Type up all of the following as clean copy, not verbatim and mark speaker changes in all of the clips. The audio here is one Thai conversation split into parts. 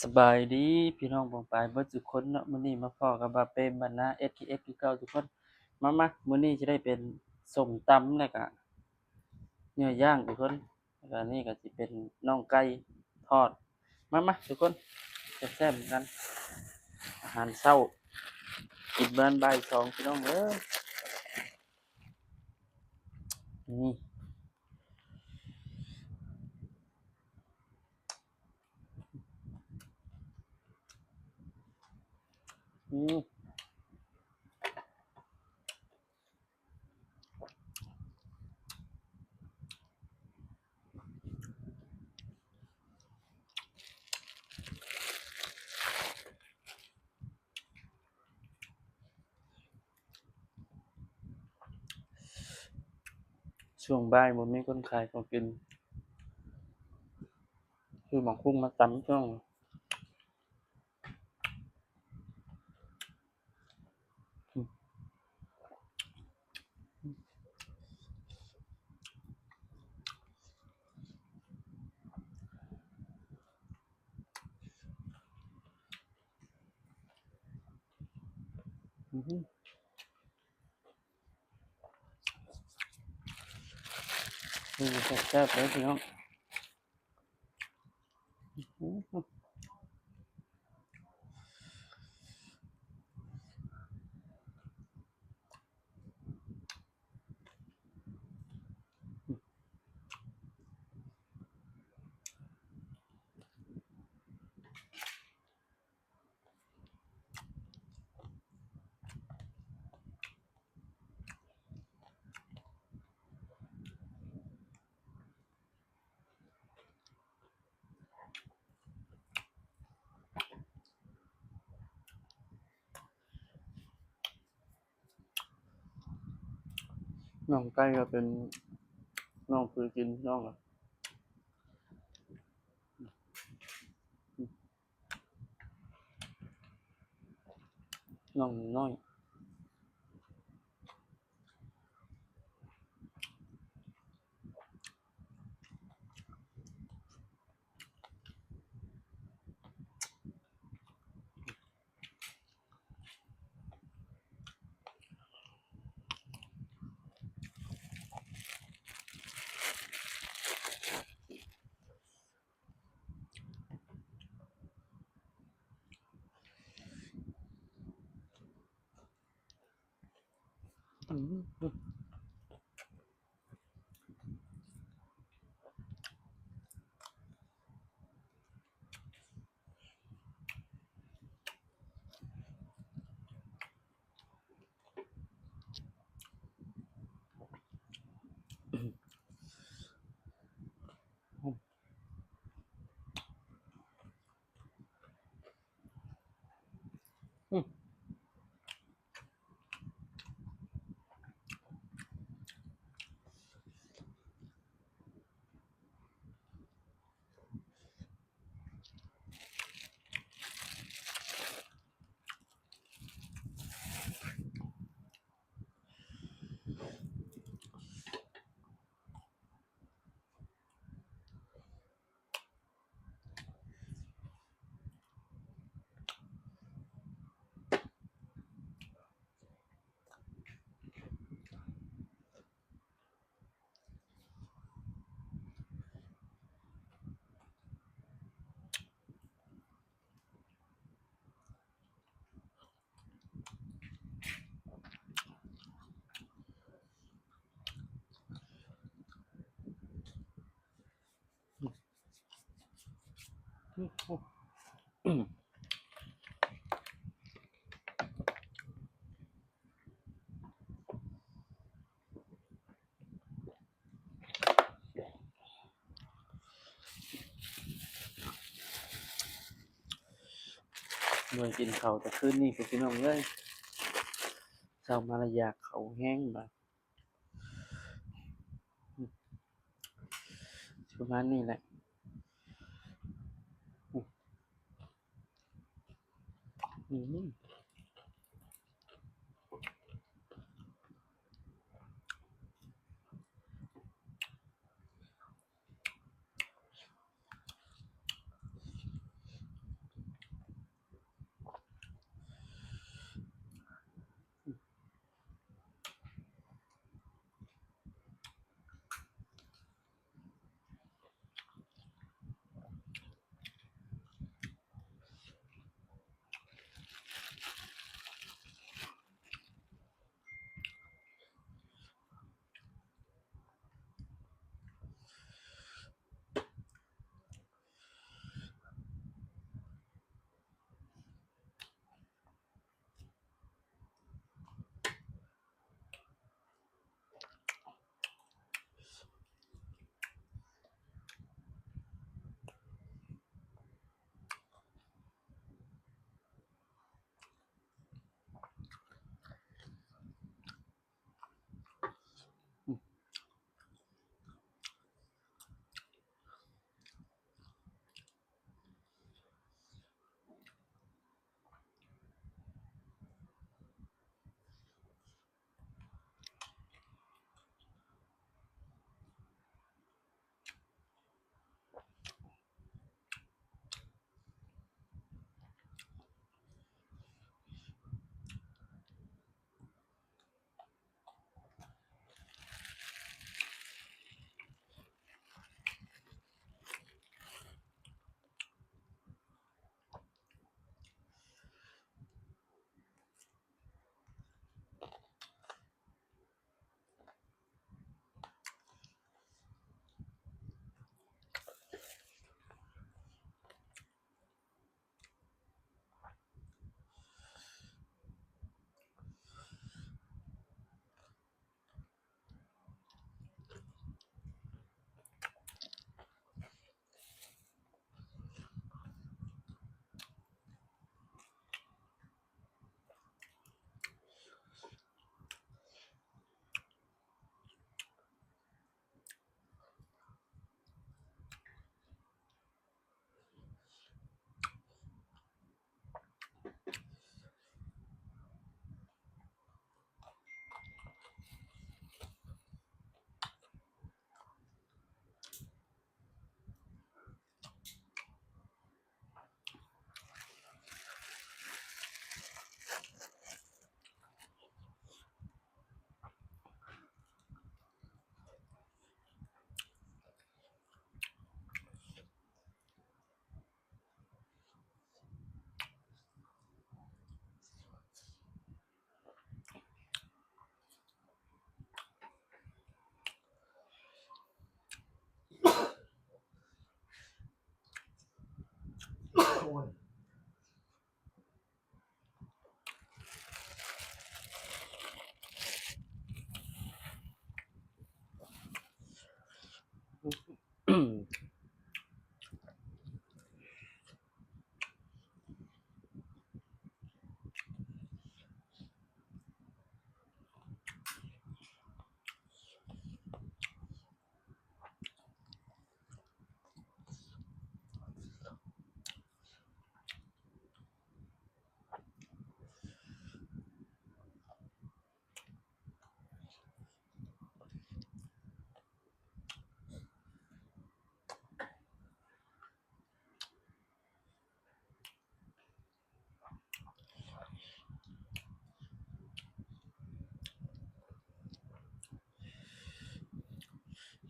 Speaker 1: สบายดีพี่น้องปองปายเบิดทุกคนเนาะมื้อนี้มาพ้อกับบ่าวเปรมบ้านนา STF คือเก่าทุกคนมามื้อนี้สิได้เป็นส้มตำแล้วก็เนื้อย่างทุกคนแล้วก็นี่ก็สิเป็นน่องไก่ทอดมาทุกคนแซ่บๆกันอาหารเช้ากินมื้อบ่าย2พี่น้องเอ้ยนี่อือช่วงบ่ายบ่มีคนขายของกินคือหมองคุ้งมาตำช่วงอือฮึนี่แซ่บๆเลยพี่น้องอื้อฮือน่องไก่ก็เป็นน่องคือกินน่องอะ น่องน้อยอืออืออือบ่ได้กินข้าวแต่คืนนี้พู้นพี่น้องเอ้ยเช้ามาแล้วอยากข้าวแรงบาดประมาณนี้แหละอื้อฮือ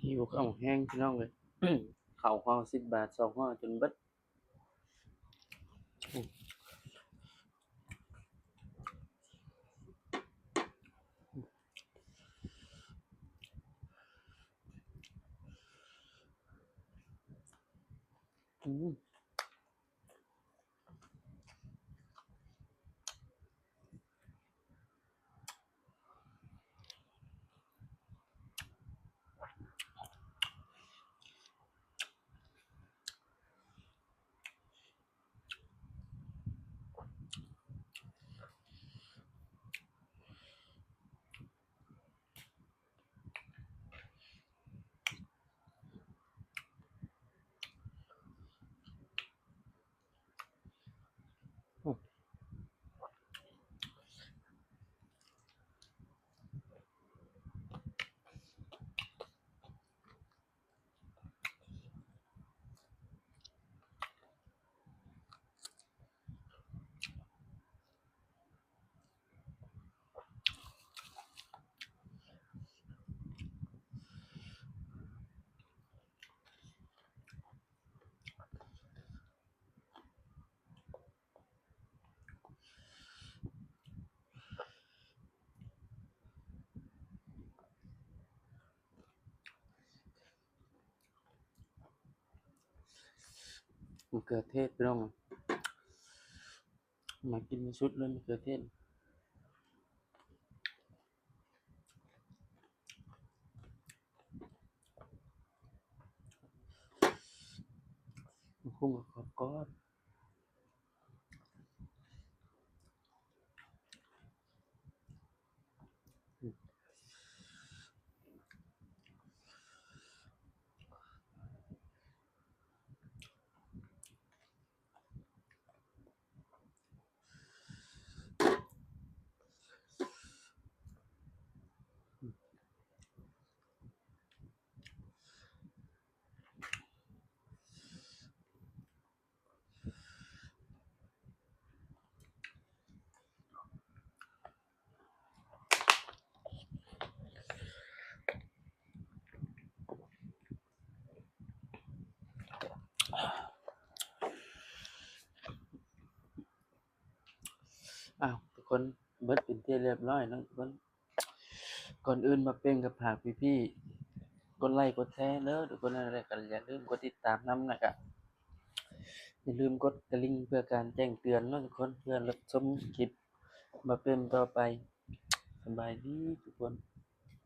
Speaker 1: หิวข้าวแห้งพี่น้องเอ้ย ข้าวห่อ10 บาท2ห่อจนเบิดมะเขือเทศพี่น้องมากินสุดเลยมะเขือเทศคุ้งกับก้อนทุกคนเบิดเป็นที่เรียบร้อยแล้วทุกคนก่อนอื่นมาเป็นกับฝากพี่ๆกดไลค์กดแชร์เด้อทุกคนอะไรก็อย่าลืมกดติดตามนำนะครับอย่าลืมกดกระดิ่งเพื่อการแจ้งเตือนเนาะทุกคนเพื่อรับชมคลิปมาเป็นต่อไปสบายดีทุกคน